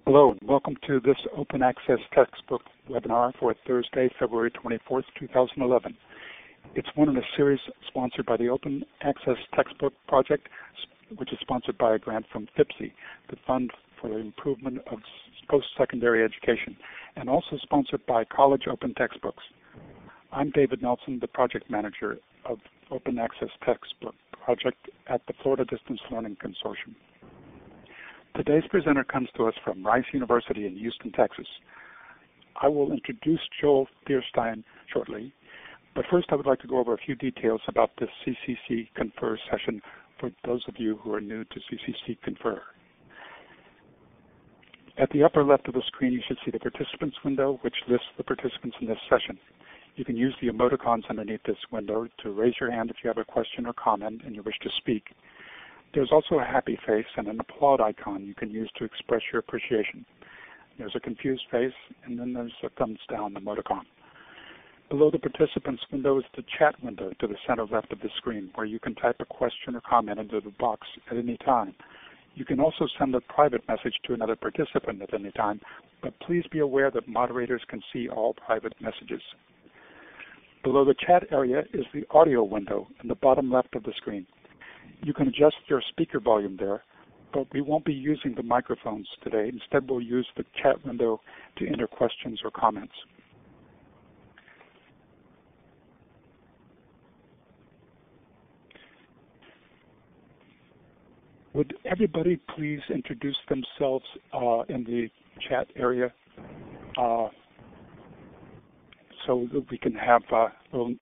Hello, and welcome to this Open Access Textbook webinar for Thursday, February 24th, 2011. It's one in a series sponsored by the Open Access Textbook Project, which is sponsored by a grant from FIPSI, the Fund for the Improvement of Post-Secondary Education, and also sponsored by College Open Textbooks. I'm David Nelson, the project manager of Open Access Textbook Project at the Florida Distance Learning Consortium. Today's presenter comes to us from Rice University in Houston, Texas. I will introduce Joel Thierstein shortly, but first I would like to go over a few details about this CCC Confer session for those of you who are new to CCC Confer. At the upper left of the screen, you should see the participants window, which lists the participants in this session. You can use the emoticons underneath this window to raise your hand if you have a question or comment and you wish to speak. There's also a happy face and an applaud icon you can use to express your appreciation. There's a confused face, and then there's a thumbs down emoticon. Below the participants window is the chat window to the center left of the screen, where you can type a question or comment into the box at any time. You can also send a private message to another participant at any time, but please be aware that moderators can see all private messages. Below the chat area is the audio window in the bottom left of the screen. You can adjust your speaker volume there, but we won't be using the microphones today. Instead, we'll use the chat window to enter questions or comments. Would everybody please introduce themselves in the chat area so that we can have, we'll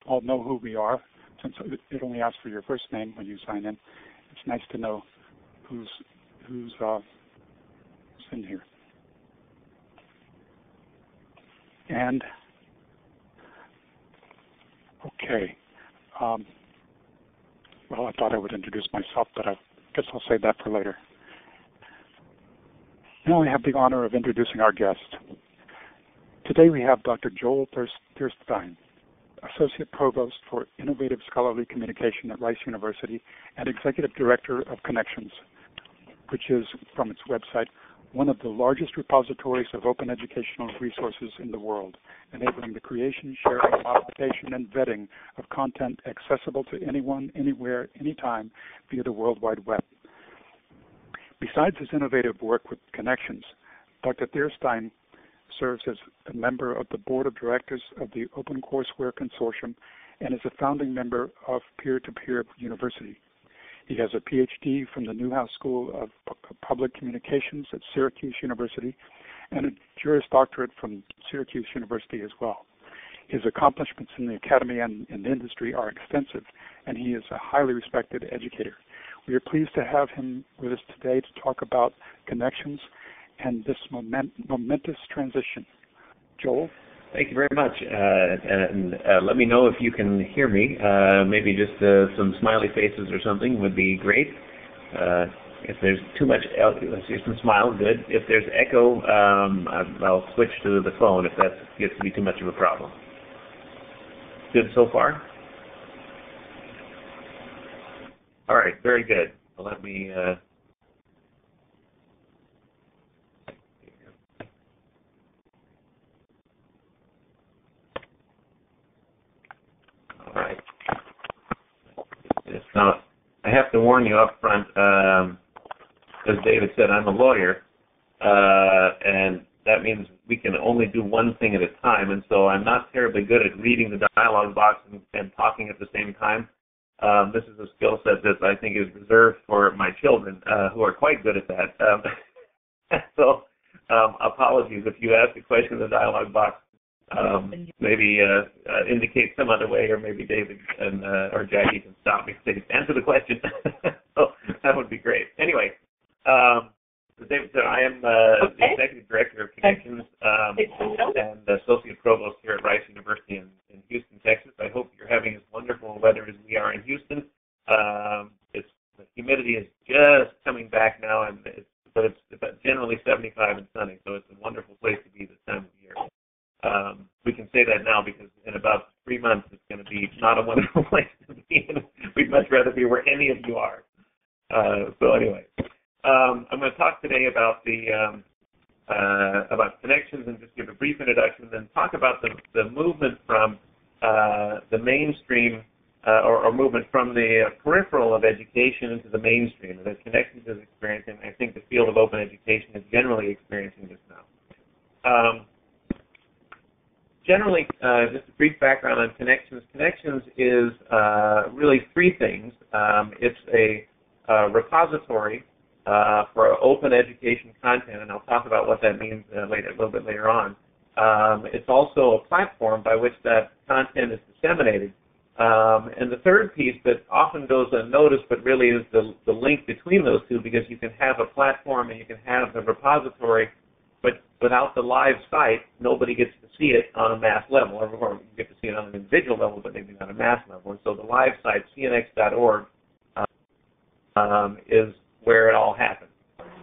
all know who we are. Since it only asks for your first name when you sign in, it's nice to know who's in here. And okay, well, I thought I would introduce myself, but I guess I'll save that for later. Now I have the honor of introducing our guest. Today we have Dr. Joel Thierstein, Associate Provost for Innovative Scholarly Communication at Rice University and Executive Director of Connexions, which is, from its website, one of the largest repositories of open educational resources in the world, enabling the creation, sharing, modification, and vetting of content accessible to anyone, anywhere, anytime via the World Wide Web. Besides his innovative work with Connexions, Dr. Thierstein serves as a member of the Board of Directors of the OpenCourseWare Consortium and is a founding member of Peer-to-Peer University. He has a PhD from the Newhouse School of Public Communications at Syracuse University and a Juris Doctorate from Syracuse University as well. His accomplishments in the academy and in the industry are extensive, and he is a highly respected educator. We are pleased to have him with us today to talk about Connexions and this momentous transition. Joel? Thank you very much. And let me know if you can hear me. Maybe just some smiley faces or something would be great. If there's too much, let's see some smiles, good. If there's echo, I'll switch to the phone if that gets to be too much of a problem. Good so far? All right, very good. Well, let me... All right. Now, I have to warn you up front, as David said, I'm a lawyer, and that means we can only do one thing at a time, and so I'm not terribly good at reading the dialog box and talking at the same time. This is a skill set that I think is reserved for my children, who are quite good at that. So apologies if you ask a question in the dialog box. Maybe indicate some other way, or maybe David or Jackie can stop me and say, answer the question. So that would be great. Anyway, as David said, I am the Executive Director of Connexions and Associate Provost here at Rice University in Houston, Texas. I hope you're having as wonderful weather as we are in Houston. The humidity is just coming back now, but it's generally 75 and sunny, so it's a wonderful place to be this time of year. We can say that now because in about 3 months it's going to be not a wonderful place to be in. We'd much rather be where any of you are. So anyway, I'm going to talk today about about Connexions and just give a brief introduction, and then talk about the movement from the mainstream or movement from the peripheral of education into the mainstream that Connexions is experiencing. I think the field of open education is generally experiencing this now. Generally, just a brief background on Connexions. Connexions is really three things. It's a repository for open education content, and I'll talk about what that means a little bit later on. It's also a platform by which that content is disseminated. And the third piece that often goes unnoticed, but really is the link between those two, because you can have a platform and you can have a repository, but without the live site, nobody gets to see it on a mass level, or you get to see it on an individual level, but maybe not a mass level. And so the live site, cnx.org, is where it all happens.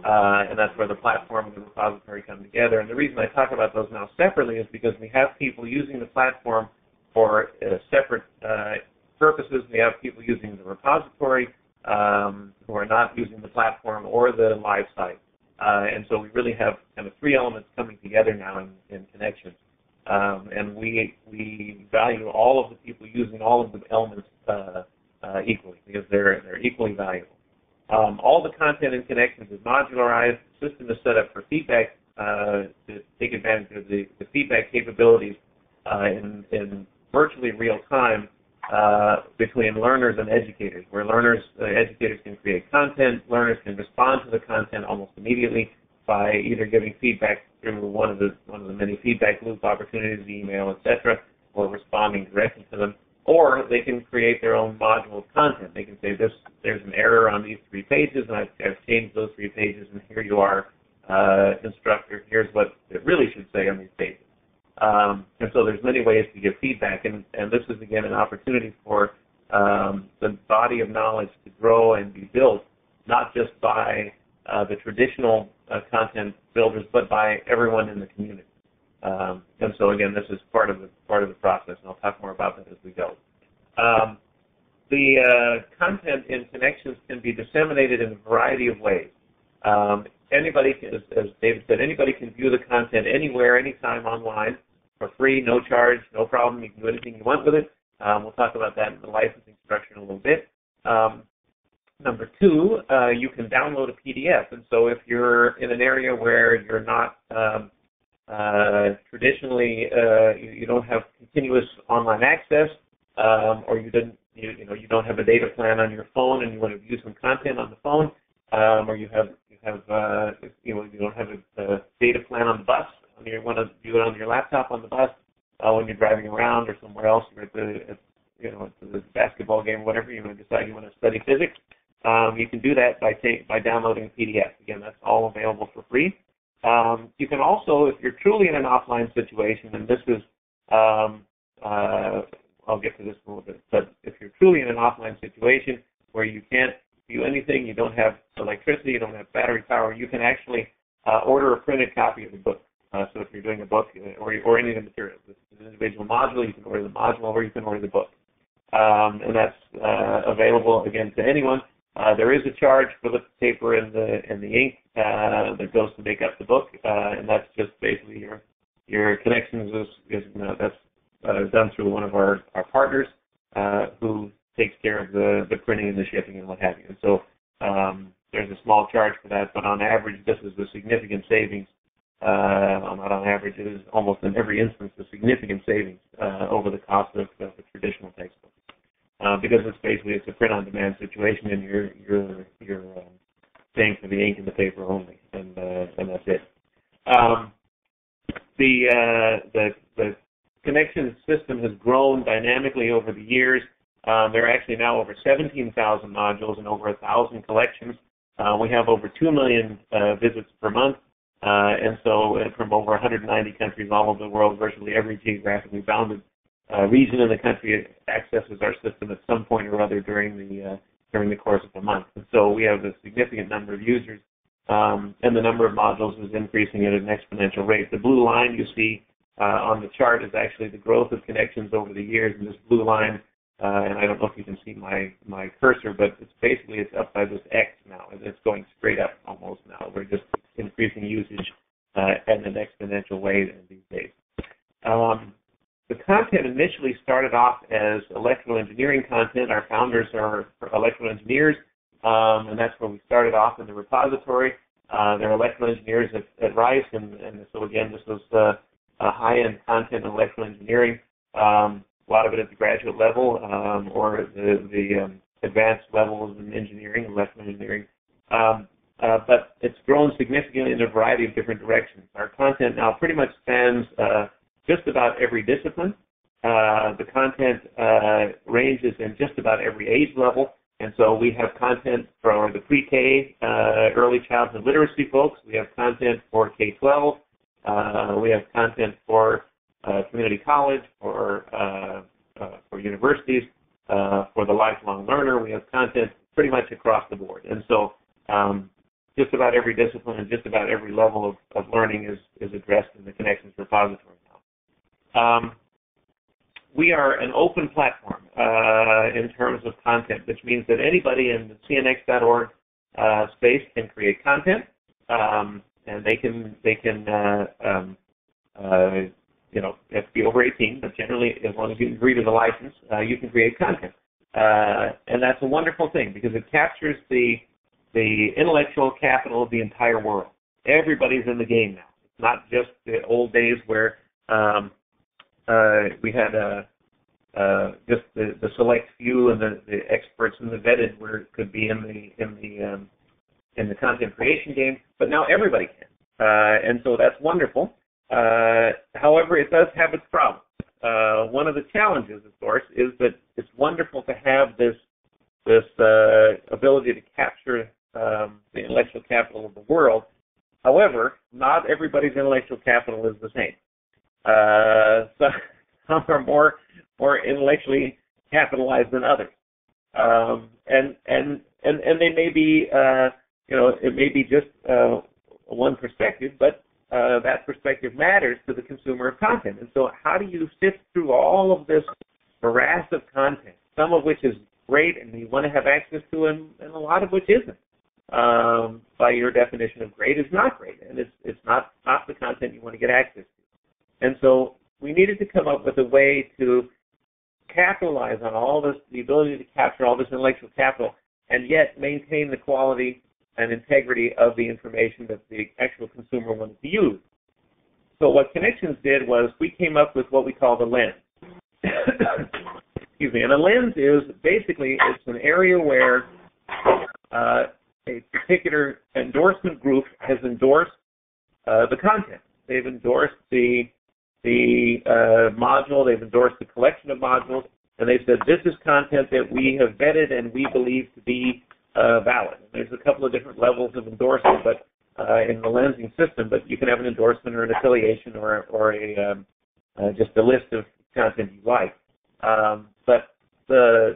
And that's where the platform and the repository come together. And the reason I talk about those now separately is because we have people using the platform for separate purposes. We have people using the repository who are not using the platform or the live site. And so we really have kind of three elements coming together now in Connexions. And we value all of the people using all of the elements equally, because they're equally valuable. All the content in Connexions is modularized. The system is set up for feedback to take advantage of the feedback capabilities in virtually real time between learners and educators, where educators can create content, learners can respond to the content almost immediately by either giving feedback through one of the many feedback loop opportunities, email, etc., or responding directly to them. Or they can create their own module of content. They can say, there's an error on these 3 pages, and I've changed those 3 pages, and here you are, instructor. Here's what it really should say on these pages. And so there's many ways to give feedback, and this is, again, an opportunity for the body of knowledge to grow and be built, not just by the traditional content builders, but by everyone in the community. And so, again, this is part of the process, and I'll talk more about that as we go. The content in Connexions can be disseminated in a variety of ways. Anybody, as David said, anybody can view the content anywhere, anytime online for free, no charge, no problem. You can do anything you want with it. We'll talk about that in the licensing structure in a little bit. Number 2, you can download a PDF. And so if you're in an area where you're not traditionally, you don't have continuous online access, or you don't have a data plan on your phone and you want to view some content on the phone, or you don't have a data plan on the bus, and you want to view it on your laptop on the bus when you're driving around or somewhere else, you're at the basketball game, whatever, you want to decide you want to study physics, you can do that by downloading a PDF. Again, that's all available for free. You can also, if you're truly in an offline situation, and this is, I'll get to this in a little bit, but if you're truly in an offline situation where you can't view anything, you don't have electricity, you don't have battery power, you can actually order a printed copy of the book. So if you're doing a book or any of the materials, this is an individual module, you can order the module or you can order the book. And that's available, again, to anyone. There is a charge for the paper and the ink that goes to make up the book, and that's just basically your Connexions that's done through one of our partners who takes care of the printing and the shipping and what have you. And so there's a small charge for that, but on average, this is a significant savings. Not on average, it is almost in every instance a significant savings over the cost of a traditional textbook. Because it's a print-on-demand situation, and you're paying for the ink and the paper only, and that's it. The Connexions system has grown dynamically over the years. There are actually now over 17,000 modules and over 1,000 collections. We have over 2 million visits per month, and so from over 190 countries all over the world, virtually every geographically bounded region in the country accesses our system at some point or other during the course of a month. And so we have a significant number of users, and the number of modules is increasing at an exponential rate. The blue line you see on the chart is actually the growth of Connexions over the years, and this blue line and I don't know if you can see my cursor, but it's up by this X now, and it's going straight up almost now. We're just increasing usage at an exponential way these days. The content initially started off as electrical engineering content. Our founders are electrical engineers, and that's where we started off in the repository. They're electrical engineers at Rice, and so again, this was high-end content in electrical engineering. A lot of it at the graduate level or the advanced levels in engineering, electrical engineering. But it's grown significantly in a variety of different directions. Our content now pretty much spans just about every discipline. The content ranges in just about every age level. And so we have content for the pre-K, early childhood literacy folks. We have content for K-12. We have content for community college, for universities, for the lifelong learner. We have content pretty much across the board. And so just about every discipline and just about every level of learning is addressed in the Connexions repository now. We are an open platform in terms of content, which means that anybody in the cnx.org space can create content, and they can you have to be over 18, but generally, as long as you agree to the license, you can create content. And that's a wonderful thing because it captures the intellectual capital of the entire world. Everybody's in the game now. It's not just the old days where we had just the select few and the experts and the vetted where it could be in the content creation game, but now everybody can. And so that's wonderful. However, it does have its problems. One of the challenges, of course, is that it's wonderful to have this ability to capture the intellectual capital of the world. However, not everybody's intellectual capital is the same. So some are more intellectually capitalized than others, and they may be it may be just one perspective, but that perspective matters to the consumer of content. And so how do you sift through all of this morass of content, some of which is great and you want to have access to, and a lot of which isn't? By your definition of great is not great, and it's not the content you want to get access to. And so we needed to come up with a way to capitalize on all this, the ability to capture all this intellectual capital, and yet maintain the quality and integrity of the information that the actual consumer wanted to use. So what Connexions did was we came up with what we call the lens. Excuse me. And a lens is basically, it's an area where a particular endorsement group has endorsed the content. They've endorsed the module, they've endorsed the collection of modules, and they've said this is content that we have vetted and we believe to be valid. And there's a couple of different levels of endorsement, but in the lensing system, but you can have an endorsement or an affiliation or a just a list of content you like. But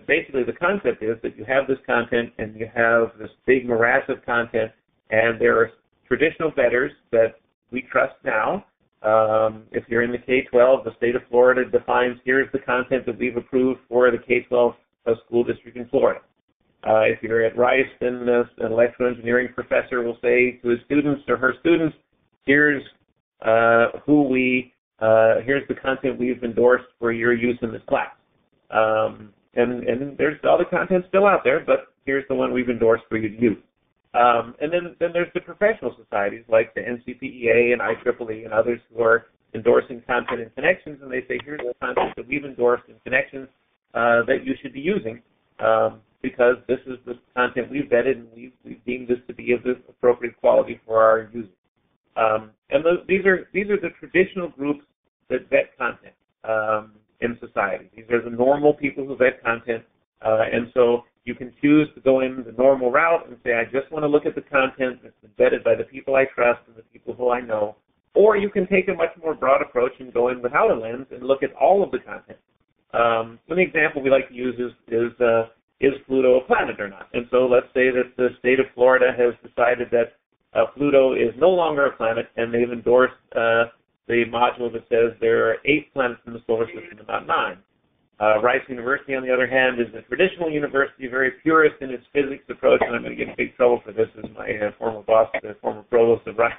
basically the concept is that you have this content and you have this big morass of content, and there are traditional vetters that we trust now. If you're in the K-12, the state of Florida defines here's the content that we've approved for the K-12 school district in Florida. If you're at Rice, then an electrical engineering professor will say to his students or her students, here's here's the content we've endorsed for your use in this class. And there's other content still out there, but here's the one we've endorsed for you to use. And then there's the professional societies like the NCPEA and IEEE and others who are endorsing content in Connexions, and they say, here's the content that we've endorsed in Connexions that you should be using because this is the content we've vetted and we've deemed this to be of the appropriate quality for our users. And these are the traditional groups that vet content in society. These are the normal people who vet content, and so you can choose to go in the normal route and say, I just want to look at the content that's been vetted by the people I trust and the people who I know. Or you can take a much more broad approach and go in without a lens and look at all of the content. One example we like to use is Pluto a planet or not? And so let's say that the state of Florida has decided that Pluto is no longer a planet, and they've endorsed the module that says there are 8 planets in the solar system and not 9. Rice University, on the other hand, is a traditional university, very purist in its physics approach, and I'm going to get in big trouble for this, as my former boss, the former provost of Rice,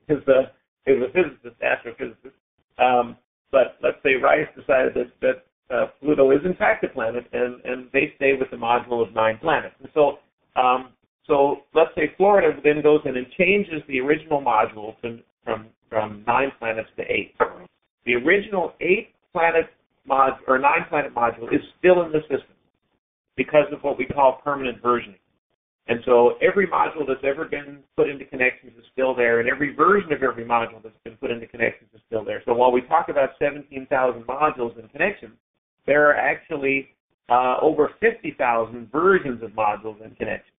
is a physicist, astrophysicist. But let's say Rice decided that Pluto is in fact a planet, and they stay with the module of 9 planets. And so let's say Florida then goes in and changes the original module from 9 planets to 8. The original 8-planet or 9-planet module is still in the system because of what we call permanent versioning. And so every module that's ever been put into Connexions is still there, and every version of every module that's been put into Connexions is still there. So while we talk about 17,000 modules in Connexions, there are actually over 50,000 versions of modules in Connexions.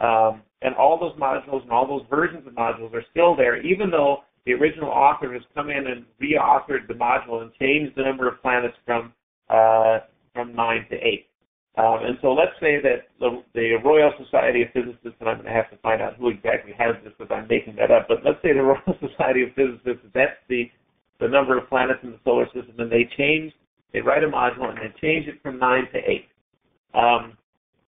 And all those modules and all those versions of modules are still there, even though the original author has come in and re-authored the module and changed the number of planets from 9 to 8. And so let's say that the Royal Society of Physicists, and I'm going to have to find out who exactly has this because I'm making that up, but let's say the Royal Society of Physicists, that's the number of planets in the solar system, and they write a module and they change it from 9 to 8.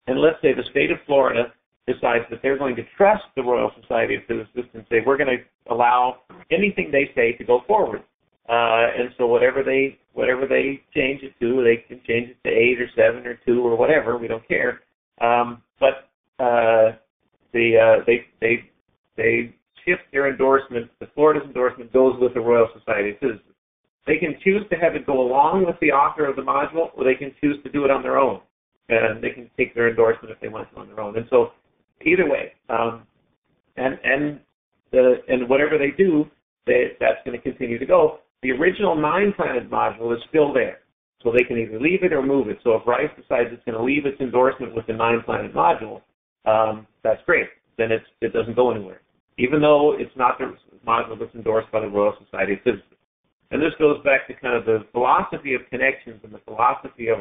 And let's say the state of Florida decides that they're going to trust the Royal Society of Physicists and say, we're going to allow anything they say to go forward. And so whatever they change it to, they can change it to 8 or 7 or 2 or whatever. We don't care. But they shift their endorsement. The Florida's endorsement goes with the Royal Society of Physicists. They can choose to have it go along with the author of the module, or they can choose to do it on their own. And they can take their endorsement if they want to on their own. And so either way, and whatever they do, that's going to continue to go. The original 9-planet module is still there, so they can either leave it or move it. So if Rice decides it's going to leave its endorsement with the 9-planet module, that's great. Then it doesn't go anywhere, even though it's not the module that's endorsed by the Royal Society of Physicists. And this goes back to kind of the philosophy of Connexions and the philosophy of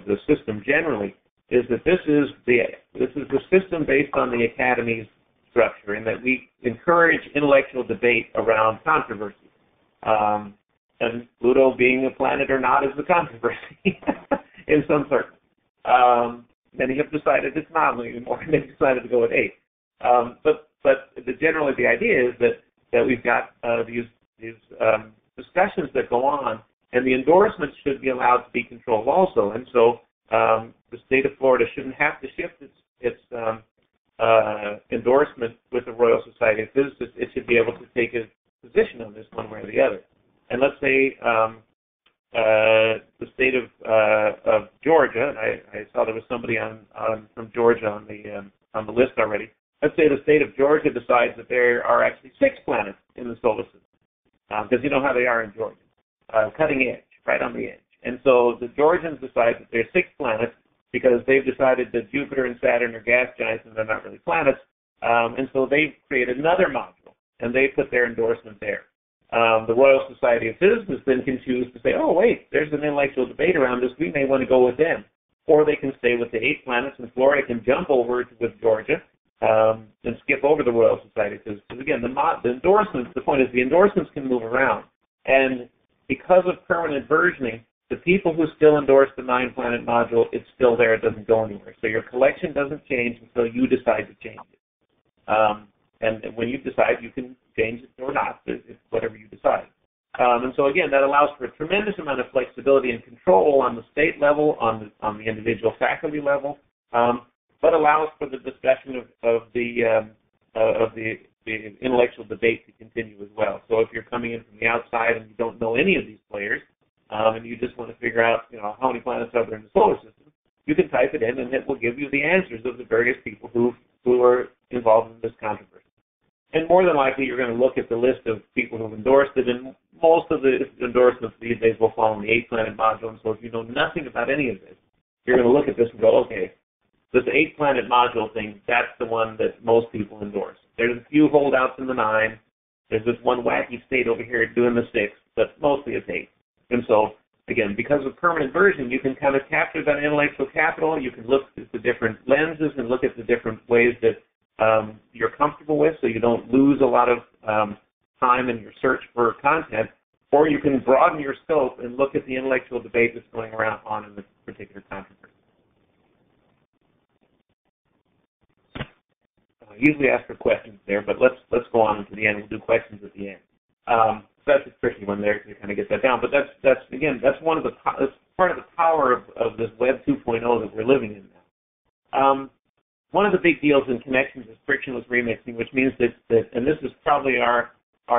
the system generally, is that this is the system based on the Academy's structure, in that we encourage intellectual debate around controversy. And Pluto being a planet or not is the controversy in some circles. Many have decided it's not anymore, and they've decided to go with 8. But generally the idea is that we've got these discussions that go on, and the endorsements should be allowed to be controlled also. And so the state of Florida shouldn't have to shift its endorsement with the Royal Society of Physicists. It should be able to take a position on this one way or the other. And let's say the state of Georgia, and I saw there was somebody from Georgia on the list already. Let's say the state of Georgia decides that there are actually 6 planets in the solar system, because you know how they are in Georgia, cutting edge, right on the edge. And so the Georgians decide that there are 6 planets because they've decided that Jupiter and Saturn are gas giants and they're not really planets. And so they create another module, and they put their endorsement there. The Royal Society of Physicists then can choose to say, oh, wait, there's an intellectual debate around this. We may want to go with them. Or they can stay with the 8 planets, and Florida can jump over with Georgia and skip over the Royal Society of Physicists. Because, again, the endorsements, the point is the endorsements can move around. And because of permanent versioning, the people who still endorse the 9-planet module, it's still there. It doesn't go anywhere. So your collection doesn't change until you decide to change it. And when you decide, you can change it or not. It's whatever you decide. And so, again, that allows for a tremendous amount of flexibility and control on the state level, on the individual faculty level, but allows for the discussion of the intellectual debate to continue as well. So if you're coming in from the outside and you don't know any of these players, and you just want to figure out, how many planets are there in the solar system, you can type it in, and it will give you the answers of the various people who are involved in this controversy. And more than likely, you're going to look at the list of people who've endorsed it, and most of the endorsements these days will fall in the 8-planet module. And so if you know nothing about any of this, you're going to look at this and go, okay, this 8-planet module thing, that's the one that most people endorse. There's a few holdouts in the 9. There's this one wacky state over here doing the 6, but mostly it's 8. And so, again, because of permanent version, you can kind of capture that intellectual capital. You can look at the different lenses and look at the different ways that you're comfortable with, so you don't lose a lot of time in your search for content. or you can broaden your scope and look at the intellectual debate that's going around on in this particular controversy. I usually ask for questions there, but let's go on to the end. We'll do questions at the end. So that's a tricky one there to kind of get that down. But that's one of that's part of the power of this Web 2.0 that we're living in now. One of the big deals in Connexions is frictionless remixing, which means that and this is probably our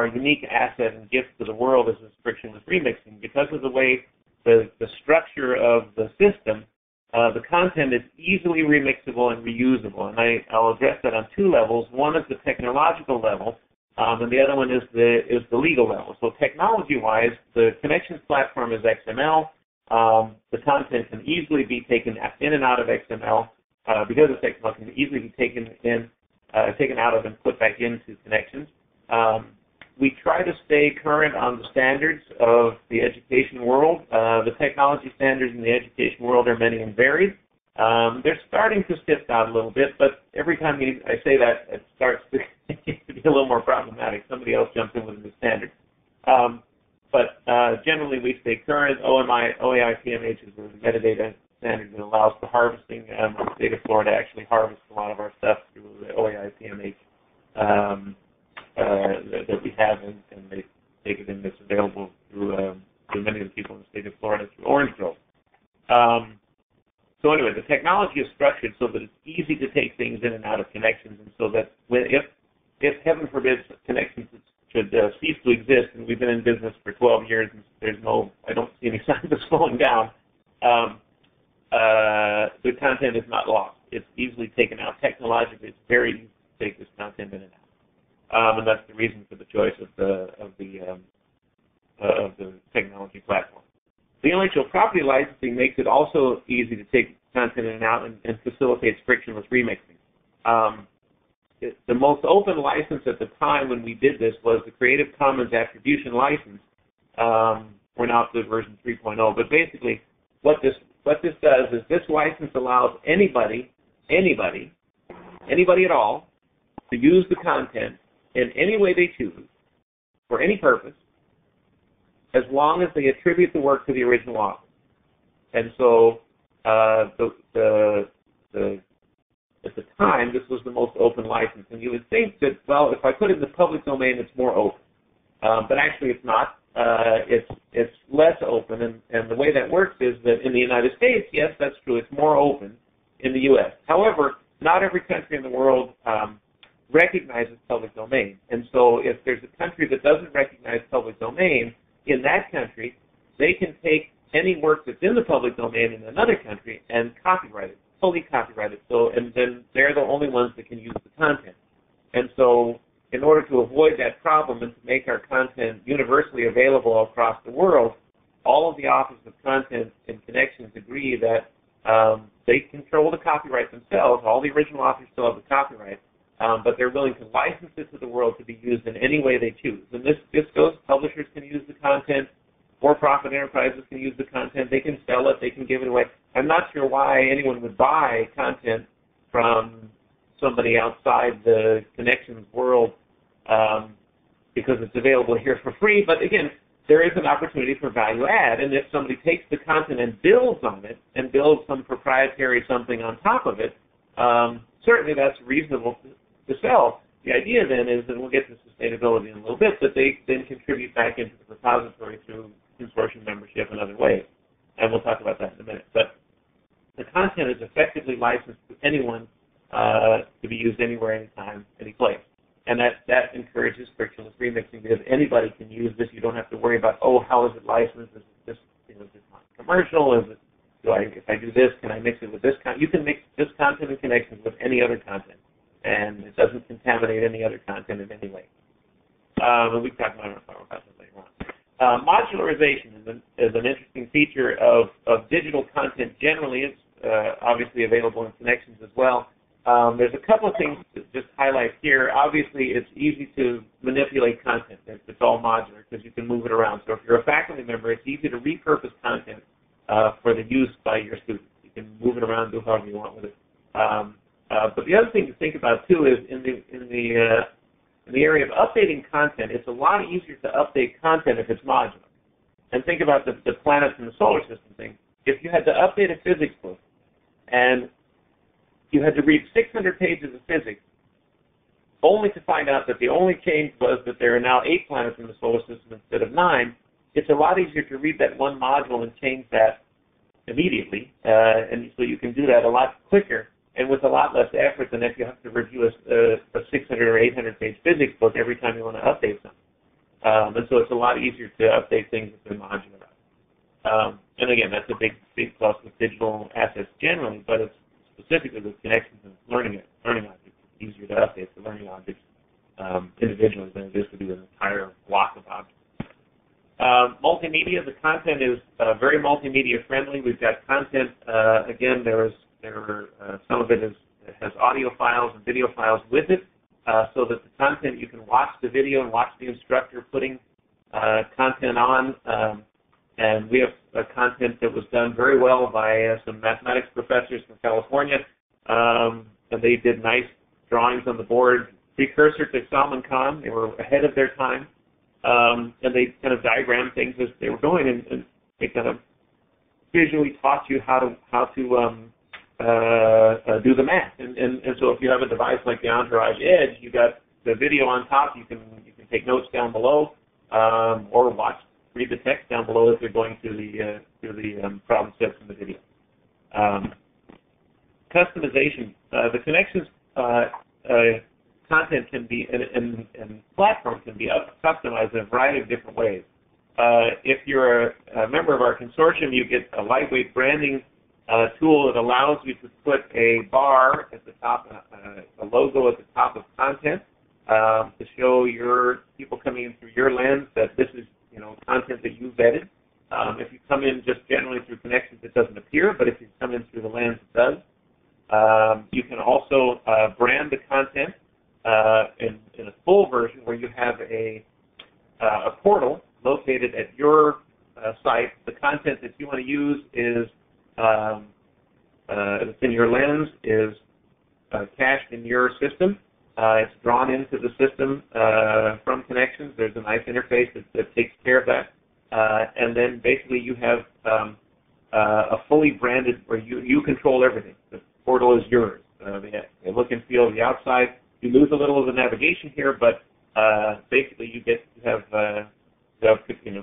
unique asset and gift to the world, is this frictionless remixing. Because of the way the structure of the system, the content is easily remixable and reusable. And I'll address that on two levels. One is the technological level, and the other one is the legal level. So technology-wise, the Connexions platform is XML. The content can easily be taken in and out of XML. Because it's XML, can easily be taken out of and put back into Connexions. We try to stay current on the standards of the education world. The technology standards in the education world are many and varied. They're starting to sift out a little bit, but every time I say that, it starts to be a little more problematic. Somebody else jumps in with a new standard. But generally, we stay current. OAI PMH is a metadata standard that allows for harvesting. The state of Florida actually harvests a lot of our stuff through the OAI PMH that we have, and they take it in that's available through many of the people in the state of Florida through Orange Grove. So anyway, the technology is structured so that it's easy to take things in and out of Connexions, and so that if heaven forbid Connexions should cease to exist, and we've been in business for 12 years, and I don't see any signs of slowing down, the content is not lost. It's easily taken out. Technologically, it's very easy to take this content in and out. And that's the reason for the choice of the technology platform. The intellectual property licensing makes it also easy to take content in and out and facilitates frictionless remixing. The most open license at the time when we did this was the Creative Commons Attribution License. We're now up to version 3.0, but basically what this does is this license allows anybody at all to use the content in any way they choose, for any purpose, as long as they attribute the work to the original author. And so at the time, this was the most open license. And you would think that, well, if I put it in the public domain, it's more open. But actually it's not. It's less open. And the way that works is that in the United States, yes, that's true, it's more open in the U.S. However, not every country in the world recognizes public domain. And so if there's a country that doesn't recognize public domain, in that country, they can take any work that's in the public domain in another country and copyright it, fully copyright it. So, and then they're the only ones that can use the content. And so in order to avoid that problem and to make our content universally available across the world, all of the authors of content and Connexions agree that they control the copyright themselves. All the original authors still have the copyright, but they're willing to license it to the world to be used in any way they choose. And this goes, publishers can use the content, for-profit enterprises can use the content, they can sell it, they can give it away. I'm not sure why anyone would buy content from somebody outside the Connexions world because it's available here for free, but again, there is an opportunity for value add, and if somebody takes the content and builds on it, and builds some proprietary something on top of it, certainly that's reasonable to sell. The idea then is, and we'll get to sustainability in a little bit, that they then contribute back into the repository through consortium membership and other ways. And we'll talk about that in a minute. But the content is effectively licensed to anyone to be used anywhere, anytime, any place. And that encourages frictionless remixing because anybody can use this. You don't have to worry about, oh, how is it licensed? Is this commercial? Is it, if I do this, can I mix it with this content? You can mix this content in Connexions with any other content, and it doesn't contaminate any other content in any way. And we can talk about that later on. Modularization is an interesting feature of digital content generally. It's obviously available in Connexions as well. There's a couple of things to just highlight here. Obviously, it's easy to manipulate content. It's all modular because you can move it around. So if you're a faculty member, it's easy to repurpose content for the use by your students. You can move it around, do however you want with it. But the other thing to think about too is in In the area of updating content, it's a lot easier to update content if it's modular. And think about the planets in the solar system thing. If you had to update a physics book and you had to read 600 pages of physics only to find out that the only change was that there are now 8 planets in the solar system instead of 9, it's a lot easier to read that one module and change that immediately. And so you can do that a lot quicker and with a lot less effort than if you have to review a 600 or 800 page physics book every time you want to update something. And so it's a lot easier to update things if they're modular. And again, that's a big plus with digital assets generally, but it's specifically with connections and learning objects. It's easier to update the learning objects individually than it is to do an entire block of objects. Multimedia, the content is very multimedia friendly. We've got content, again, some of it has audio files and video files with it, so that the content, you can watch the video and watch the instructor putting content on. And we have content that was done very well by some mathematics professors from California. And they did nice drawings on the board, precursor to Salman Khan. They were ahead of their time. And they kind of diagrammed things as they were going, and they kind of visually taught you how to do the math. And so if you have a device like the Entourage Edge, you got the video on top. You can take notes down below, or read the text down below if you're going through the problem sets in the video. Customization. The Connexions content can be and platform can be customized in a variety of different ways. If you're a member of our consortium, you get a lightweight branding tool that allows you to put a bar at the top, a logo at the top of content to show your people coming in through your lens that this is content that you vetted. If you come in just generally through Connexions, it doesn't appear, but if you come in through the lens, it does. You can also brand the content in a full version where you have a portal located at your site. The content that you want to use is in your lens is cached in your system. It's drawn into the system from Connexions. There's a nice interface that takes care of that. And then basically you have a fully branded where you control everything. The portal is yours. The look and feel of the outside. You lose a little of the navigation here, but basically you have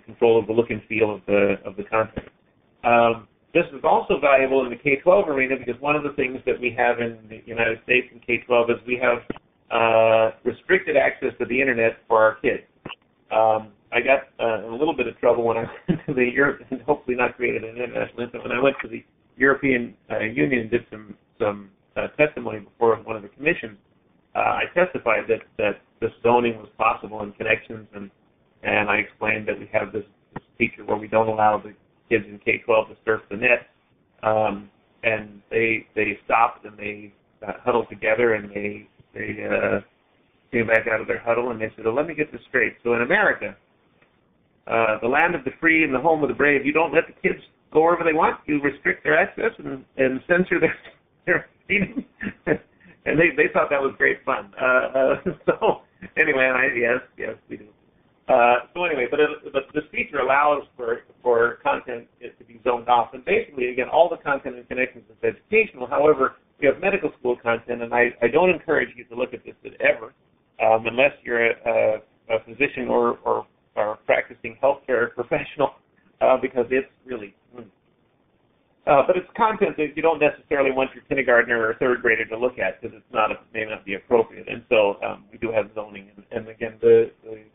control of the look and feel of the content. This is also valuable in the K-12 arena because one of the things that we have in the United States in K-12 is we have restricted access to the internet for our kids. I got in a little bit of trouble when I went to the Europe, and hopefully not created an international incident. When I went to the European Union and did some testimony before one of the commissions, I testified that this zoning was possible in Connexions, and I explained that we have this feature where we don't allow the kids in K-12 to surf the net, and they stopped and they huddled together and they came back out of their huddle and they said, well, let me get this straight. So in America, the land of the free and the home of the brave, you don't let the kids go wherever they want. You restrict their access and censor their feeding. And they thought that was great fun. So anyway, yes, we do. So anyway, but this feature allows for content to be zoned off. And basically, again, all the content in Connexions is educational. However, we have medical school content, and I don't encourage you to look at this ever, unless you're a physician or practicing healthcare professional, because it's really. But it's content that you don't necessarily want your kindergartner or third grader to look at because it may not be appropriate. And so we do have zoning, and again, the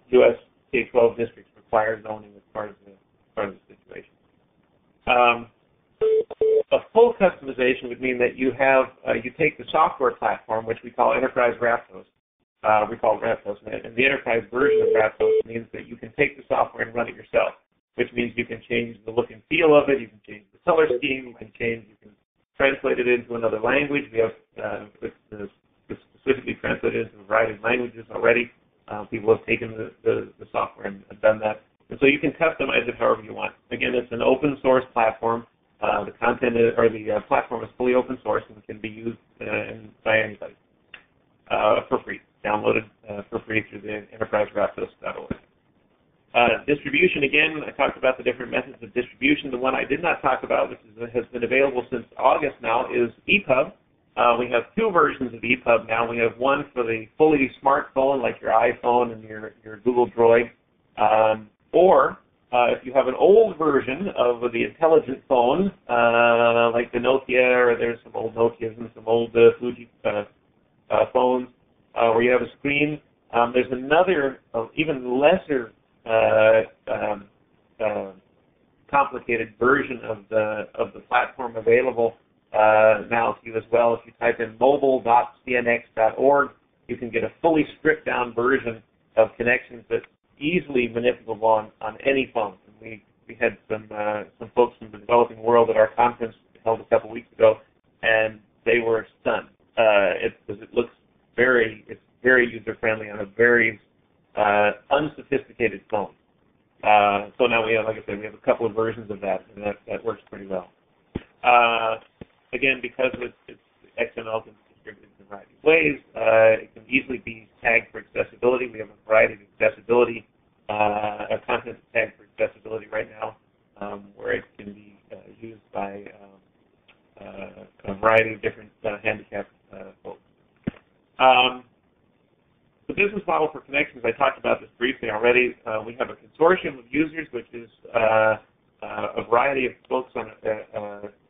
U.S. K-12 districts require zoning as part of the situation. A full customization would mean that you take the software platform, which we call Enterprise Raptos. We call it Raptos, and the enterprise version of Raptos means that you can take the software and run it yourself, which means you can change the look and feel of it, you can change the color scheme, you can translate it into another language. We have it's specifically translated into a variety of languages already. People have taken the software and done that. And so you can customize it however you want. Again, it's an open source platform. The content the platform is fully open source and can be used by anybody for free, downloaded for free through the enterpriseraptos.org. Distribution, again, I talked about the different methods of distribution. The one I did not talk about, which has been available since August now, is EPUB. We have two versions of EPUB now. We have one for the fully smartphone, like your iPhone and your Google Droid, or if you have an old version of the intelligent phone, like the Nokia, or there's some old Nokias and some old Fuji phones, where you have a screen. There's another, even lesser complicated version of the platform available now to you as well. If you type in mobile.cnx.org, you can get a fully stripped down version of Connexions that's easily manipulable on any phone. And we had some folks from the developing world at our conference held a couple weeks ago, and they were stunned. It looks it's very user friendly on a very unsophisticated phone. So now we have, like I said, we have a couple of versions of that, and that works pretty well. Again, because it's XML can be distributed in a variety of ways, it can easily be tagged for accessibility. We have a variety of accessibility, content tagged for accessibility right now, where it can be used by a variety of different handicapped folks. The business model for Connexions, I talked about this briefly already. We have a consortium of users, which is a variety of folks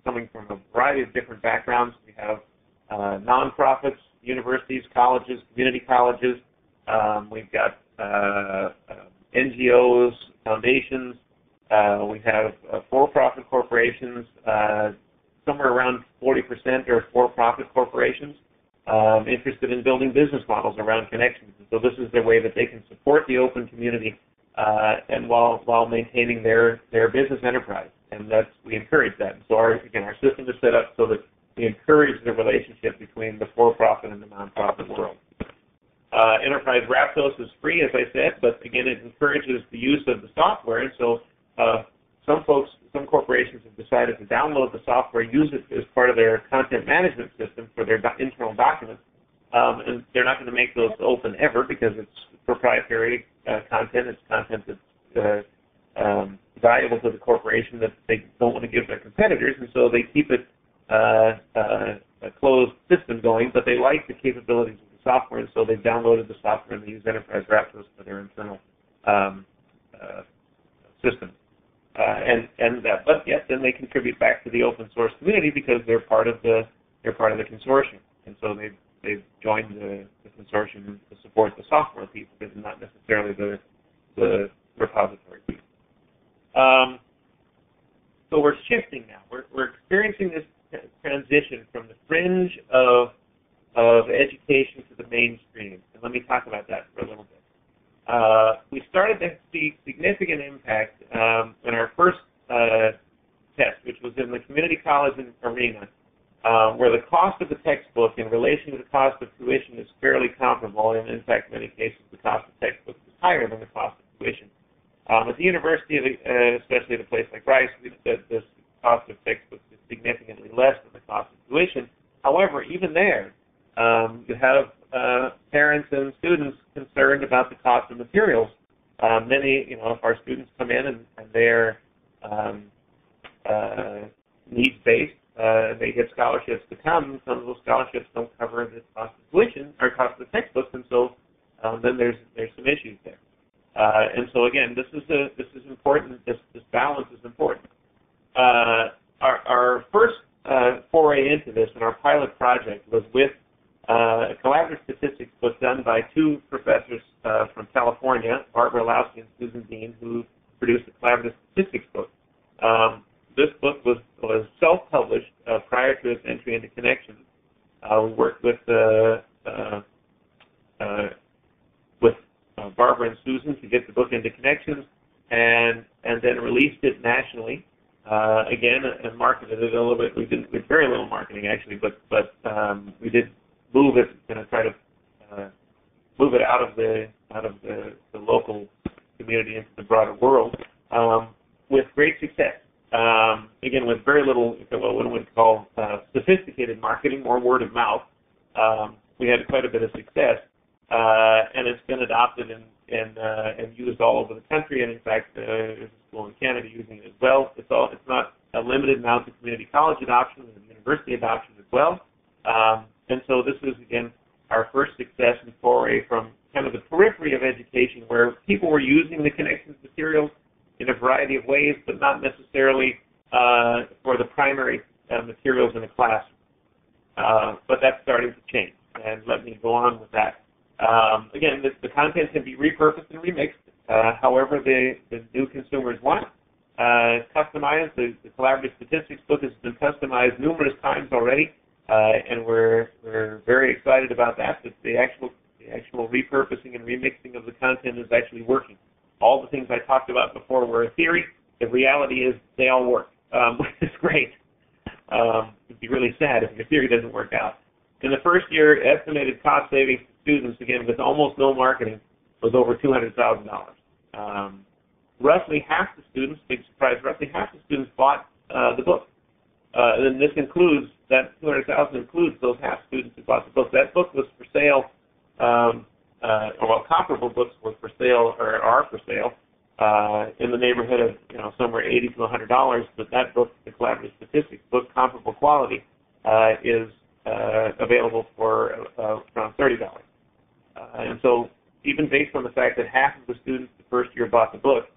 coming from a variety of different backgrounds. We have nonprofits, universities, colleges, community colleges. We've got NGOs, foundations. We have for-profit corporations. Somewhere around 40% are for-profit corporations. Interested in building business models around Connexions. And so this is their way that they can support the open community and while maintaining their business enterprise. And we encourage that. And so our system is set up so that we encourage the relationship between the for-profit and the nonprofit world. Enterprise Raptos is free, as I said, but again, it encourages the use of the software. And so some corporations have decided to download the software, use it as part of their content management system for their internal documents. And they're not going to make those open ever because it's proprietary content. It's content that's valuable to the corporation that they don't want to give their competitors, and so they keep it a closed system going, but they like the capabilities of the software, and so they've downloaded the software and they use Enterprise Raptos for their internal system. But yet then they contribute back to the open source community because they're part of the consortium, and so they've joined the consortium to support the software piece of it, and not necessarily the repository piece. So we're shifting now. We're experiencing this transition from the fringe of education to the mainstream, and let me talk about that for a little bit. We started to see significant impact in our first test, which was in the community college arena, where the cost of the textbook in relation to the cost of tuition is fairly comparable, and in fact, in many cases, the cost of textbooks is higher than the cost of tuition. At the university, especially at a place like Rice, the cost of textbooks is significantly less than the cost of tuition. However, even there, you have parents and students concerned about the cost of materials. Many, if our students come in and they're needs-based, they get scholarships to come. Some of those scholarships don't cover the cost of tuition or cost of the textbooks, and so then there's some issues there. And so again, this is important. This balance is important. Our first foray into this and our pilot project was with a collaborative statistics book done by two professors from California, Barbara Lowsky and Susan Dean, who produced a collaborative statistics book. This book was self-published prior to its entry into Connexions. We worked with Barbara and Susan to get the book into Connexions, and then released it nationally. Again, and marketed it a little bit. We did very little marketing actually, but we did move it and try to move it out of the local community into the broader world with great success. Again, with very little, what one would call sophisticated marketing, more word of mouth. We had quite a bit of success. and it's been adopted and used all over the country. And in fact, there's a school in Canada using it as well. It's not a limited now to community college adoption and university adoption as well. And so this is again our first success and foray from kind of the periphery of education, where people were using the Connexions materials in a variety of ways, but not necessarily for the primary materials in a class. But that's starting to change, and let me go on with that. Again, the content can be repurposed and remixed however the new consumers want. Customized, the collaborative statistics book has been customized numerous times already, and we're very excited about that the actual repurposing and remixing of the content is actually working. All the things I talked about before were a theory. The reality is they all work, which is great. It'd be really sad if your theory doesn't work out. In the first year, estimated cost savings to students, again, with almost no marketing, was over $200,000. Roughly half the students, big surprise, roughly half the students bought the book. And this includes, that $200,000 includes those half students who bought the book. That book was for sale, comparable books were for sale or are for sale in the neighborhood of somewhere $80 to $100. But that book, the Collaborative Statistics book, comparable quality, is available for around $30. And so even based on the fact that half of the students the first year bought the book,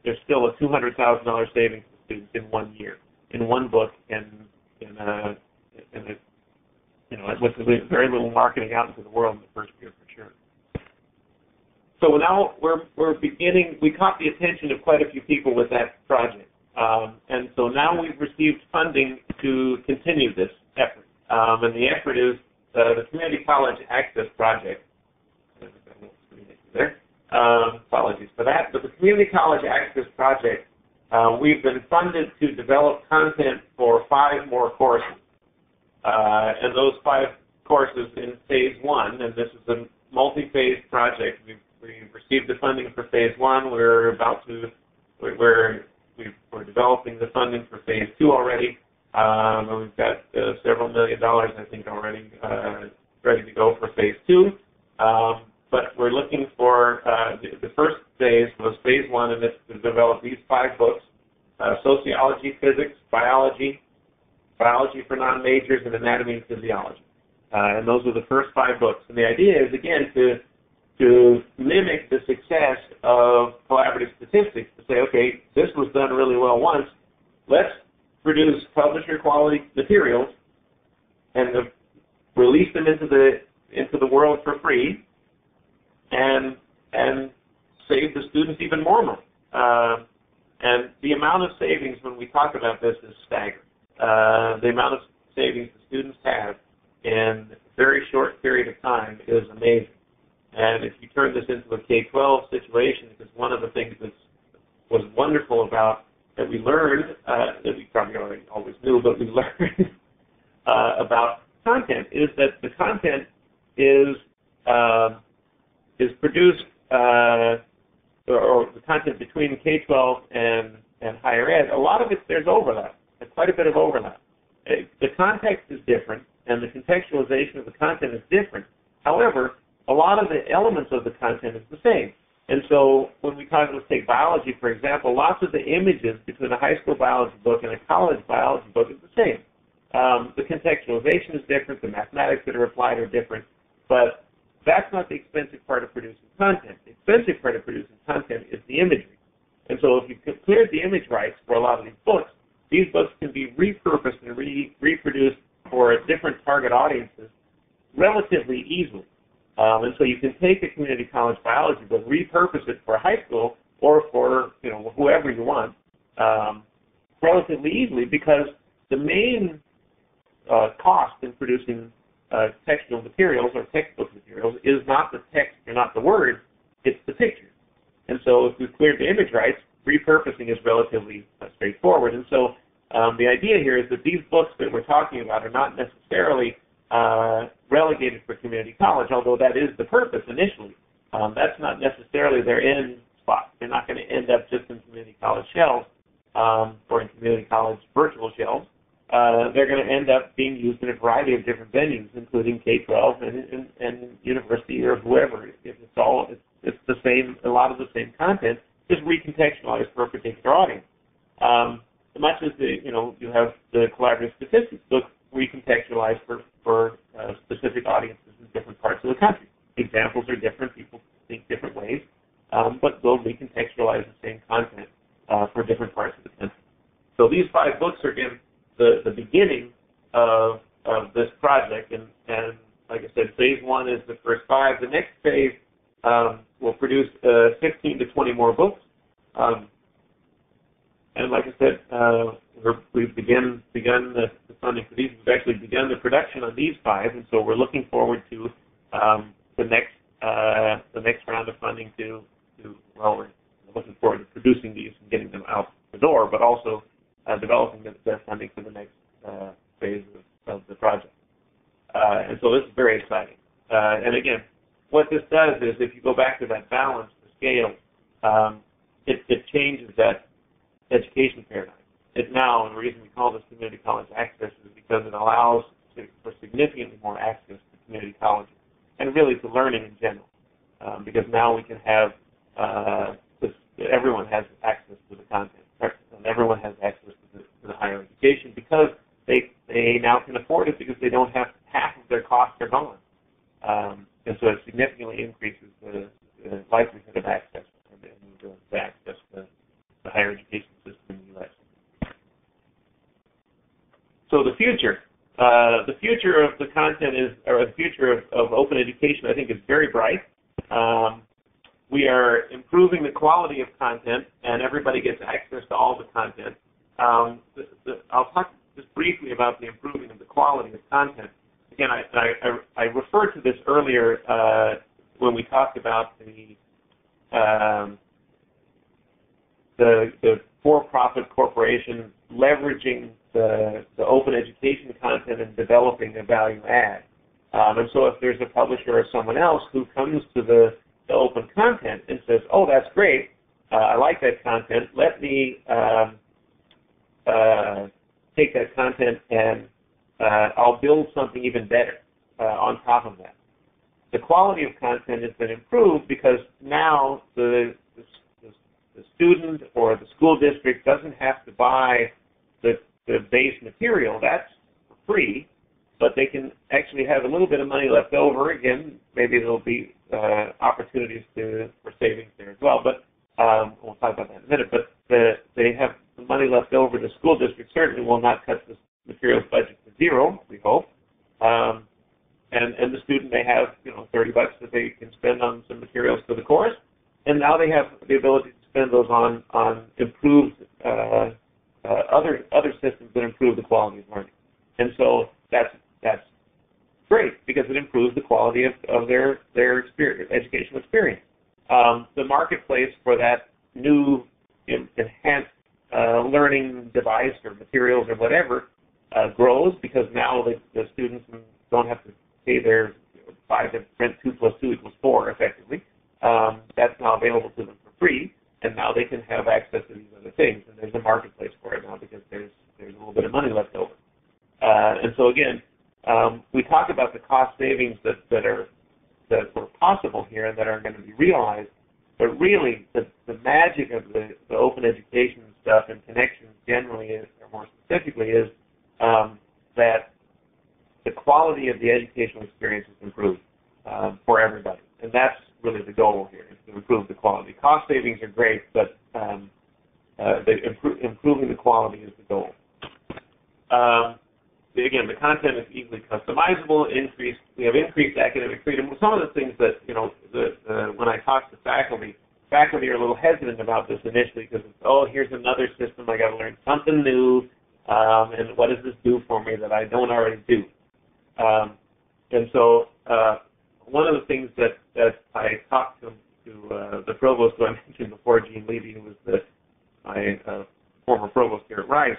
there's still a $200,000 savings to students in 1 year, in one book, and with very little marketing out into the world in the first year for sure. So now we're beginning. We caught the attention of quite a few people with that project, and so now we've received funding to continue this effort. And the effort is the Community College Access Project. There. Apologies for that. But the Community College Access Project, we've been funded to develop content for 5 more courses. And those 5 courses in Phase 1, and this is a multi-phase project. We've received the funding for Phase 1. We're developing the funding for Phase 2 already. And we've got several $1 million, I think, already ready to go for Phase 2. But we're looking for, the first phase was Phase 1, and it's to develop these 5 books, sociology, physics, biology for non-majors, and anatomy and physiology. And those are the first 5 books. And the idea is, again, to mimic the success of collaborative statistics, to say, okay, this was done really well once, let's produce publisher-quality materials and release them into the world for free, and save the students even more money. And the amount of savings when we talk about this is staggering. The amount of savings the students have in a very short period of time is amazing. And if you turn this into a K-12 situation, because one of the things that was wonderful about that we learned, that we probably always knew, but we learned about content, is that the content is produced, or the content between K-12 and higher ed, a lot of it, there's overlap, quite a bit of overlap. The context is different, and the contextualization of the content is different. However, a lot of the elements of the content is the same. And so when we let's take biology, for example, lots of the images between a high school biology book and a college biology book is the same. The contextualization is different, the mathematics that are applied are different, but that's not the expensive part of producing content. The expensive part of producing content is the imagery. And so if you've cleared the image rights for a lot of these books can be repurposed and reproduced for different target audiences relatively easily. And so you can take a community college biology book, repurpose it for high school or for whoever you want relatively easily, because the main cost in producing textual materials or textbook materials is not the text or not the words, it's the pictures. And so if we've cleared the image rights, repurposing is relatively straightforward. And so the idea here is that these books that we're talking about are not necessarily relegated for community college, although that is the purpose initially. That's not necessarily their end spot. They're not going to end up just in community college shelves or in community college virtual shelves. they're going to end up being used in a variety of different venues, including K-12 and university or whoever. It's the same, a lot of the same content, just recontextualized for a particular audience. Much as you have the collaborative statistics book recontextualized for specific audiences in different parts of the country. Examples are different, people think different ways, but they'll recontextualize the same content for different parts of the country. So these 5 books are, again, the beginning of this project, and like I said, phase 1 is the first 5. The next phase will produce 15 to 20 more books, and like I said, we've begun the funding for these. We've actually begun the production on these 5, and so we're looking forward to the next round of funding we're looking forward to producing these and getting them out the door, but also developing the funding for the next phase of the project. And so this is very exciting. And again, what this does is, if you go back to that balance, the scale, it changes that education paradigm. It now, and the reason we call this community college access is because it allows for significantly more access to community colleges and really to learning in general. Because now we can have everyone has access to the content, and everyone has access to the higher education because they now can afford it, because they don't have half of their costs are gone. And so it significantly increases the likelihood of access and the access to the higher education system in the U.S. So the future of the content or the future of open education, I think, is very bright. We are improving the quality of content, and everybody gets access to all the content. I'll talk just briefly about the improving of the quality of content. Again, I referred to this earlier when we talked about the for-profit corporation leveraging the open education content and developing a value add. And so if there's a publisher or someone else who comes to the open content and says, oh, that's great, I like that content, let me take that content and I'll build something even better on top of that. The quality of content has been improved because now the student or the school district doesn't have to buy the base material. That's free, but they can actually have a little bit of money left over. Again, maybe there'll be opportunities for savings there as well, but we'll talk about that in a minute. But they have the money left over. The school district certainly will not cut the materials budget to zero, we hope. And the student may have $30 that they can spend on some materials for the course, and now they have the ability to spend those on improved other systems that improve the quality of learning. And so that's great because it improves the quality of their educational experience. The marketplace for that new enhanced learning device or materials or whatever grows because now the students don't have to pay their 5 to rent 2 plus 2 equals 4 effectively. That's now available to them for free, and now they can have access to these other things. And there's a marketplace for it now because there's a little bit of money left over. And so again, we talk about the cost savings that were possible here and that are going to be realized, but really the magic of the open education stuff and Connexions generally is, or more specifically, is that the quality of the educational experience is improved for everybody. And that's really the goal here, is to improve the quality. Cost savings are great, but improving the quality is the goal. Again, the content is easily customizable. We have increased academic freedom. Some of the things that, when I talk to faculty are a little hesitant about this initially because it's, oh, here's another system. I got to learn something new, and what does this do for me that I don't already do? And so one of the things that I talked to the provost who I mentioned before, Gene Levy, who was my former provost here at Rice,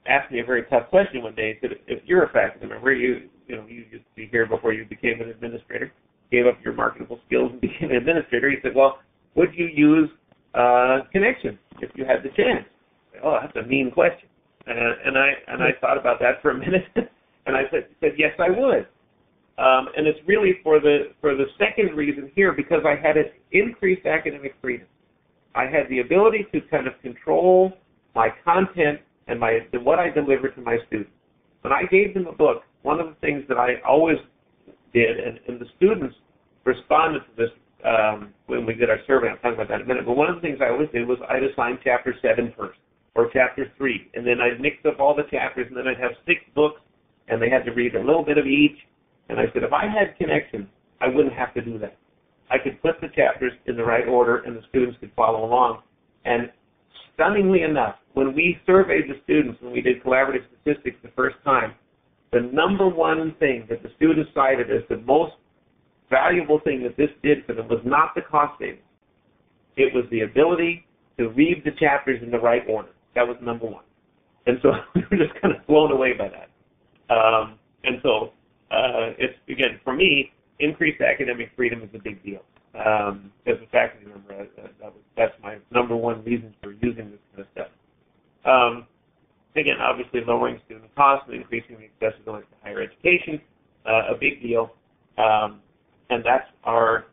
asked me a very tough question one day. He said, if you're a faculty member, you used to be here before you became an administrator, gave up your marketable skills and became an administrator. He said, well, would you use Connexions if you had the chance? Oh, that's a mean question. And I thought about that for a minute, and I said yes, I would. And it's really for the second reason here, because I had an increased academic freedom. I had the ability to kind of control my content and what I delivered to my students. When I gave them a book, one of the things that I always did, and the students responded to this when we did our survey, I'll talk about that in a minute, but one of the things I always did was I'd assign chapter 7 first, or chapter 3, and then I'd mix up all the chapters, and then I'd have 6 books, and they had to read a little bit of each, and I said, if I had Connexions, I wouldn't have to do that. I could put the chapters in the right order, and the students could follow along. And stunningly enough, when we surveyed the students, when we did collaborative statistics the first time, the number one thing that the students cited as the most valuable thing that this did for them was not the cost savings. It was the ability to read the chapters in the right order. That was number one. And so we were just kind of blown away by that. It's, again, for me, increased academic freedom is a big deal. As a faculty member, that's my number one reason for using this kind of stuff. Again, obviously lowering student costs and increasing the accessibility to higher education, a big deal. And that's our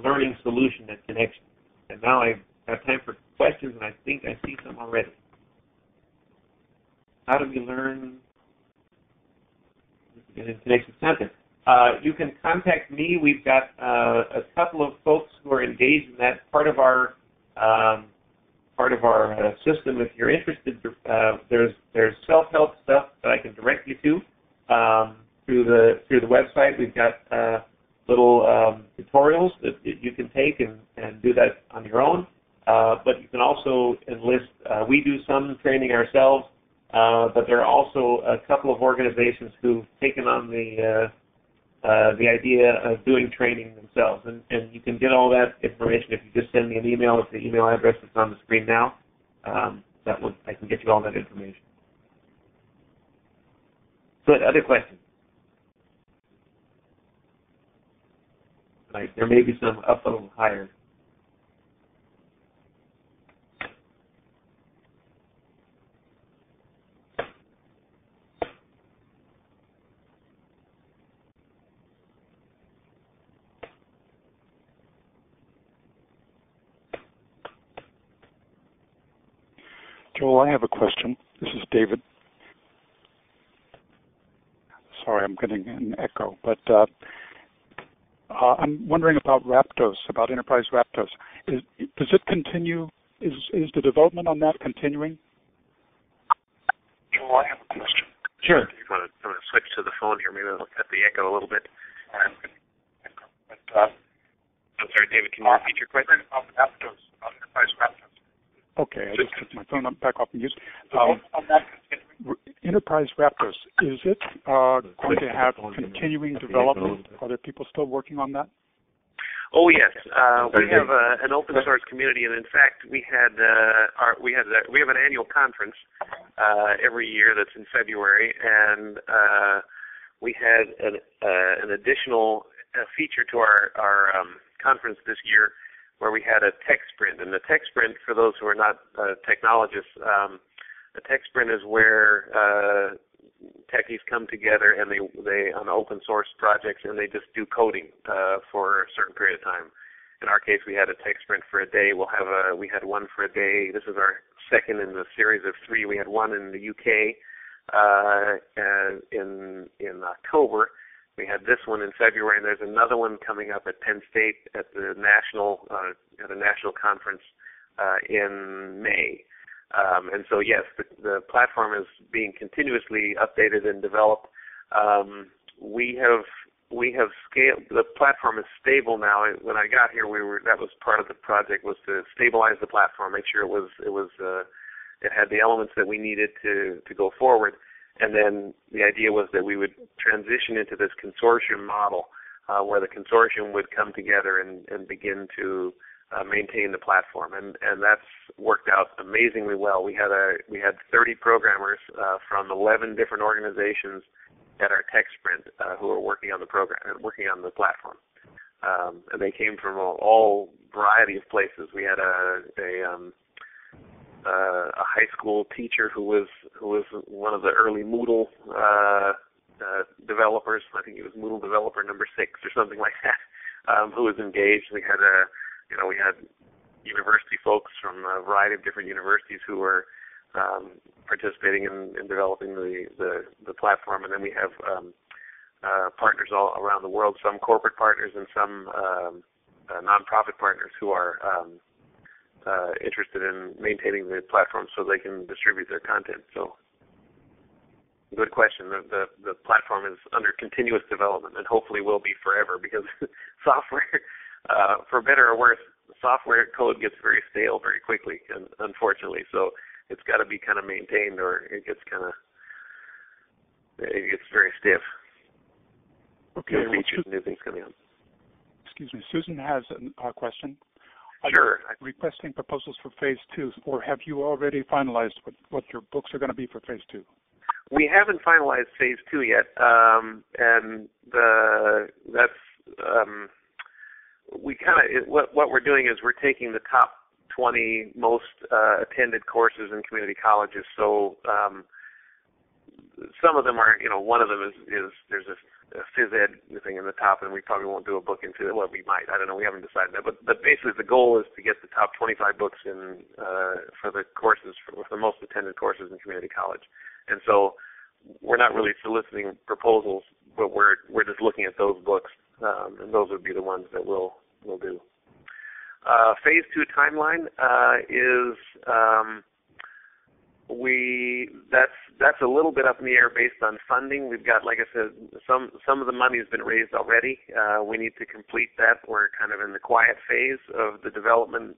learning solution at Connexions. And now I have time for questions, and I think I see some already. How do we learn in Connexions content? You can contact me. We've got a couple of folks who are engaged in that. Part of our system. If you're interested, there's self-help stuff that I can direct you to through the website. We've got little tutorials that you can take and do that on your own. But you can also enlist. We do some training ourselves, but there are also a couple of organizations who've taken on the idea of doing training themselves. And you can get all that information if you just send me an email with the email address that's on the screen now. I can get you all that information. Good. Other questions? Right. There may be some up a little higher. Joel, I have a question. This is David. Sorry, I'm getting an echo, but I'm wondering about Raptos, about Enterprise Raptos. Does it continue? Is the development on that continuing? Joel, I have a question. Sure. I'm going to switch to the phone here. Maybe I'll cut the echo a little bit. I'm sorry, David, can you repeat your question? About Raptos, about Enterprise Raptos. Okay, I just took my phone back off and used. Enterprise Raptos, is it going to have continuing development? Are there people still working on that? Oh yes, we have an open source community, and in fact, we have an annual conference every year that's in February, and we had an additional feature to our conference this year, where we had a tech sprint. And the tech sprint, for those who are not technologists, the tech sprint is where techies come together and they on open source projects, and they just do coding for a certain period of time. In our case, we had a tech sprint for a day. We had one for a day. This is our second in the series of 3. We had one in the UK in October. We had this one in February, and there's another one coming up at Penn State at the national conference in May. And so, yes, the platform is being continuously updated and developed. We have scaled. The platform is stable now. When I got here, that was part of the project, was to stabilize the platform, make sure it had the elements that we needed to go forward. And then the idea was that we would transition into this consortium model, where the consortium would come together and begin to maintain the platform, and that's worked out amazingly well. We had 30 programmers from 11 different organizations at our tech sprint who are working on the working on the platform, and they came from all variety of places. We had a high school teacher who was one of the early Moodle developers. I think he was Moodle developer number 6 or something like that, who was engaged. We had we had university folks from a variety of different universities who were participating in developing the platform, and then we have partners all around the world, some corporate partners and some nonprofit partners who are interested in maintaining the platform so they can distribute their content. So, good question. The platform is under continuous development and hopefully will be forever, because software, for better or worse, software code gets very stale very quickly, and unfortunately, so it's got to be kind of maintained, or it gets very stiff. Okay. New features, new things coming up. Excuse me. Susan has a question. Sure. Are you requesting proposals for Phase 2, or have you already finalized what your books are going to be for Phase 2? We haven't finalized Phase 2 yet, and what we're doing is we're taking the top 20 most attended courses in community colleges. So some of them are, one of them is there's a phys ed thing in the top, and we probably won't do a book into it. Well, we might. I don't know. We haven't decided that. But basically, the goal is to get the top 25 books in for the courses, for the most attended courses in community college. And so we're not really soliciting proposals, but we're just looking at those books, and those would be the ones that we'll do. Phase 2 timeline is that's a little bit up in the air based on funding. We've got, like I said, some of the money has been raised already. We need to complete that. We're kind of in the quiet phase of the development,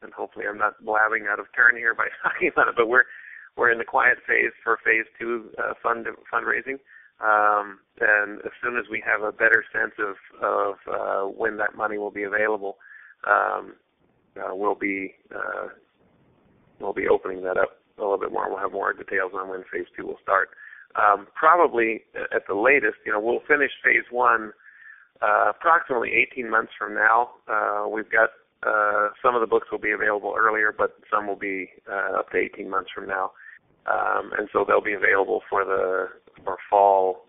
and hopefully I'm not blabbing out of turn here by talking about it, but we're in the quiet phase for Phase 2 fundraising. And as soon as we have a better sense of when that money will be available, we'll be opening that up a little bit more. We'll have more details on when Phase 2 will start. Probably at the latest, we'll finish Phase 1 approximately 18 months from now. We've got some of the books will be available earlier, but some will be up to 18 months from now. And so they'll be available for fall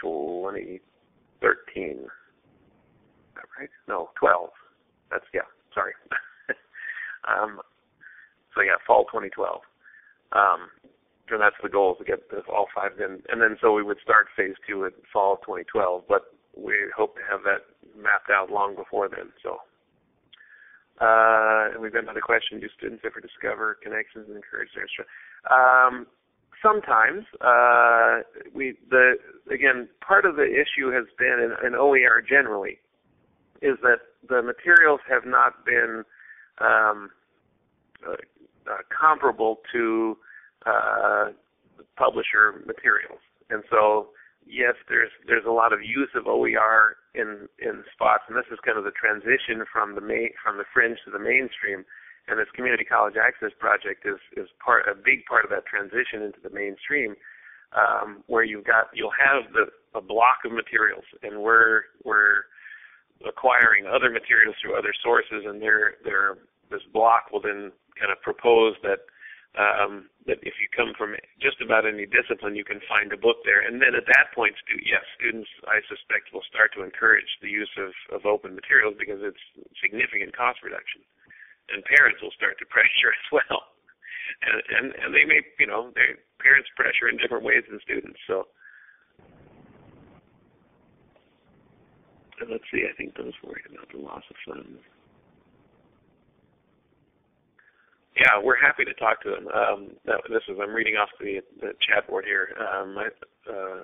2013. Is that right? No, 12. Sorry. Fall 2012. And that's the goal, to get all 5 in. And then so we would start Phase 2 in fall 2012, but we hope to have that mapped out long before then. So, and we've got another question. Do students ever discover connections and encourage their instruction? Sometimes. Again, part of the issue has been in OER generally is that the materials have not been comparable to publisher materials, and so yes, there's a lot of use of OER in spots, and this is kind of the transition from the fringe to the mainstream. And this Community College Access Project is a big part of that transition into the mainstream, where you'll have a block of materials, and we're acquiring other materials through other sources, and this block will then kind of propose that if you come from just about any discipline, you can find a book there. And then at that point, students, I suspect, will start to encourage the use of open materials because it's significant cost reduction. And parents will start to pressure as well. And they may, parents pressure in different ways than students. So, and let's see, I think those worried about the loss of funds. Yeah, we're happy to talk to them. I'm reading off the chat board here.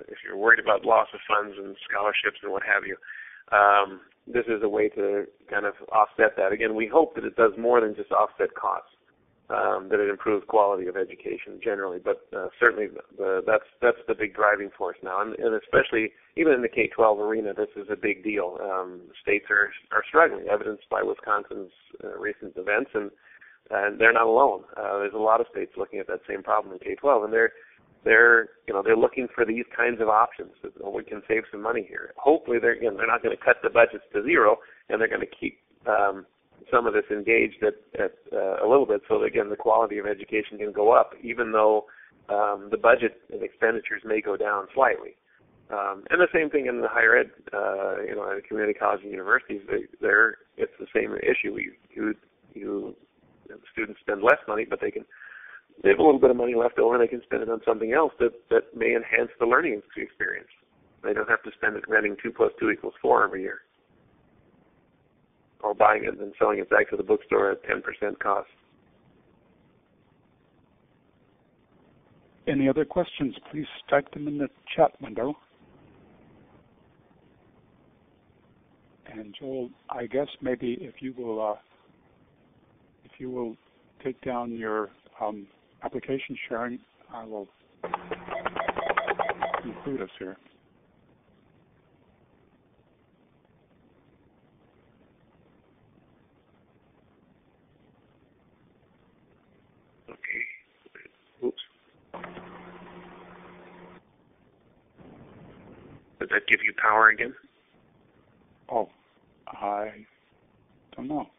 If you're worried about loss of funds and scholarships and what have you, this is a way to kind of offset that. Again, we hope that it does more than just offset costs, that it improves quality of education generally. But certainly that's the big driving force now, and especially even in the K-12 arena, this is a big deal. States are struggling, evidenced by Wisconsin's recent events, and they're not alone. There's a lot of states looking at that same problem in K-12, and they're looking for these kinds of options. We can save some money here. Hopefully, they're not going to cut the budgets to zero, and they're going to keep some of this engaged at a little bit, so that, again, the quality of education can go up, even though the budget and expenditures may go down slightly. And the same thing in the higher ed, at community colleges and universities. It's the same issue. The students spend less money, but they have a little bit of money left over, and they can spend it on something else that may enhance the learning experience. They don't have to spend it renting 2 + 2 = 4 every year, or buying it and selling it back to the bookstore at 10% cost. Any other questions? Please type them in the chat window. And Joel, I guess maybe if you will take down your application sharing, I will include us here. Okay. Oops. Does that give you power again? Oh, I don't know.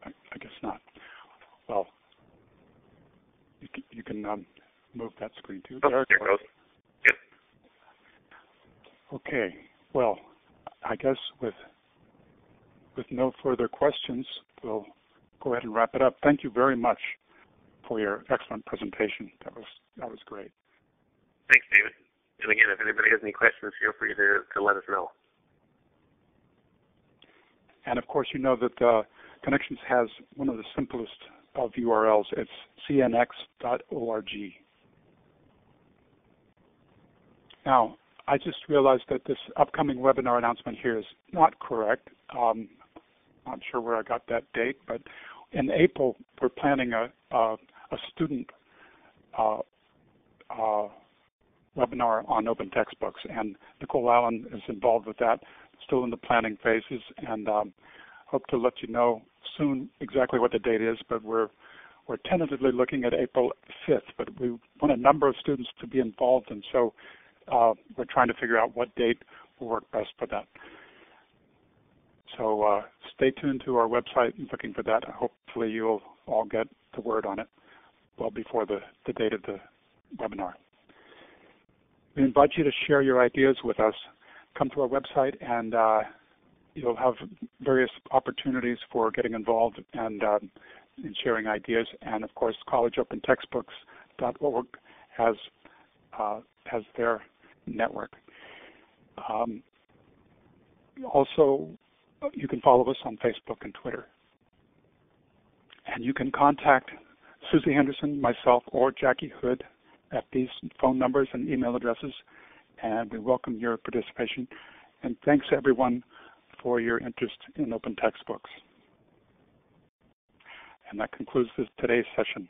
I guess not. Well, you can move that screen too. Oh, there it goes. Yep. Okay. Well, I guess with no further questions, we'll go ahead and wrap it up. Thank you very much for your excellent presentation. That was great. Thanks, David. And again, if anybody has any questions, feel free to let us know. And of course, you know that Connexions has one of the simplest of URLs. It's cnx.org. Now, I just realized that this upcoming webinar announcement here is not correct. Not sure where I got that date, but in April, we're planning a student webinar on open textbooks, and Nicole Allen is involved with that, still in the planning phases, and hope to let you know soon exactly what the date is, but we're tentatively looking at April 5th, but we want a number of students to be involved, and so we're trying to figure out what date will work best for that. So stay tuned to our website and looking for that. Hopefully you'll all get the word on it well before the date of the webinar. We invite you to share your ideas with us. Come to our website and you'll have various opportunities for getting involved and in sharing ideas. And of course, collegeopentextbooks.org has their network. Also, you can follow us on Facebook and Twitter. And you can contact Susie Henderson, myself, or Jackie Hood at these phone numbers and email addresses, and we welcome your participation. And thanks, everyone, for your interest in open textbooks. And that concludes today's session.